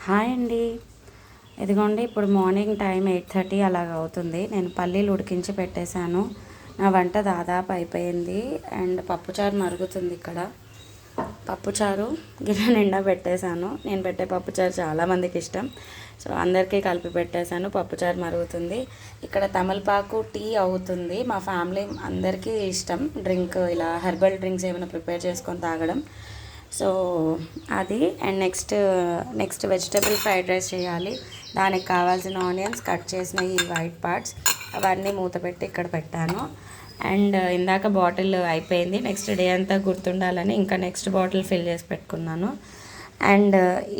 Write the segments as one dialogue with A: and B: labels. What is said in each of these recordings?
A: Hi అండి. ఇదిగోండి ఇప్పుడు మార్నింగ్ టైం 8:30 అలాగ అవుతుంది. నేను పల్లీలు ఉడికించి పెట్టేశాను. నా వంట దాదాపు అయిపోయింది. అండ్ పప్పుచారు మరుగుతుంది ఇక్కడ. పప్పుచారు గిన్నె నిండా పెట్టేశాను. నేను పెట్టే పప్పుచారు చాలామందికి ఇష్టం. సో అందరికీ కలిపి పెట్టేశాను. పప్పుచారు మరుగుతుంది. ఇక్కడ తమలపాకు టీ అవుతుంది. మా ఫ్యామిలీ అందరికీ ఇష్టం డ్రింక్, ఇలా హెర్బల్ డ్రింక్స్ ఏమైనా ప్రిపేర్ చేసుకొని తాగడం. సో అది. And next vegetable fried rice చేయాలి. దానికి కావాల్సిన ఆనియన్స్ కట్ చేసిన ఈ వైట్ పార్ట్స్ అవన్నీ మూత పెట్టి ఇక్కడ పెట్టాను. అండ్ ఇందాక బాటిల్ అయిపోయింది. నెక్స్ట్ డే అంతా గుర్తుండాలని ఇంకా నెక్స్ట్ బాటిల్ ఫిల్ చేసి పెట్టుకున్నాను. అండ్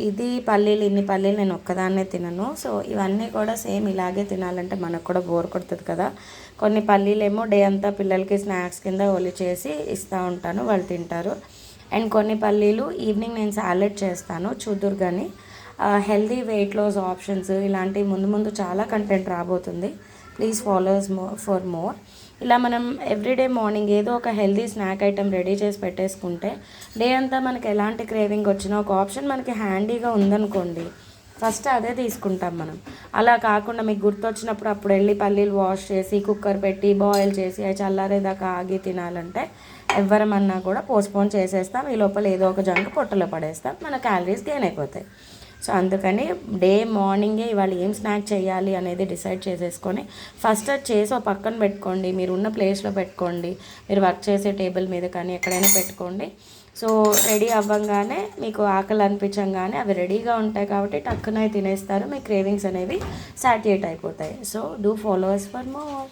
A: ఇన్ని పల్లీలు నేను ఒక్కదాన్నే తినను. సో ఇవన్నీ కూడా సేమ్ ఇలాగే తినాలంటే మనకు కూడా బోర్ కొడుతుంది కదా. కొన్ని పల్లీలేమో డే అంతా పిల్లలకి స్నాక్స్ కింద ఒలి చేసి ఇస్తూ ఉంటాను, వాళ్ళు తింటారు. అండ్ కొన్ని పల్లీలు ఈవినింగ్ నేను సాలెడ్ చేస్తాను, చూద్దురు కానీ. హెల్దీ వెయిట్ లాస్ ఆప్షన్స్ ఇలాంటివి ముందు చాలా కంటెంట్ రాబోతుంది. Please follows for more. ఇలా మనం ఎవ్రీడే మార్నింగ్ ఏదో ఒక హెల్దీ స్నాక్ ఐటెం రెడీ చేసి పెట్టేసుకుంటే డే అంతా మనకి ఎలాంటి క్రేవింగ్ వచ్చినా ఒక ఆప్షన్ మనకి హ్యాండీగా ఉందనుకోండి, ఫస్ట్ అదే తీసుకుంటాం మనం. అలా కాకుండా మీకు గుర్తొచ్చినప్పుడు అప్పుడు వెళ్ళి పల్లీలు వాష్ చేసి కుక్కర్ పెట్టి బాయిల్ చేసి అవి చల్లారేదాకా ఆగి తినాలంటే ఎవరమన్నా కూడా పోస్ట్పోన్ చేసేస్తాం. ఈ లోపల ఏదో ఒక జంక్ పొట్టలో పడేస్తాం, మన క్యాలరీస్ గెయిన్ అయిపోతాయి. సో అందుకని డే మార్నింగే ఇవాళ ఏం స్నాక్ చేయాలి అనేది డిసైడ్ చేసేసుకొని ఫస్ట్ అది చేసి ఒక పక్కన పెట్టుకోండి. మీరు ఉన్న ప్లేస్లో పెట్టుకోండి, మీరు వర్క్ చేసే టేబుల్ మీద కానీ ఎక్కడైనా పెట్టుకోండి. సో రెడీ అవ్వంగానే మీకు ఆకలి అనిపించంగానే అవి రెడీగా ఉంటాయి కాబట్టి టక్కున తినేస్తారు. మీ క్రేవింగ్స్ అనేవి సాటియేట్ అయిపోతాయి. So do follow us for more.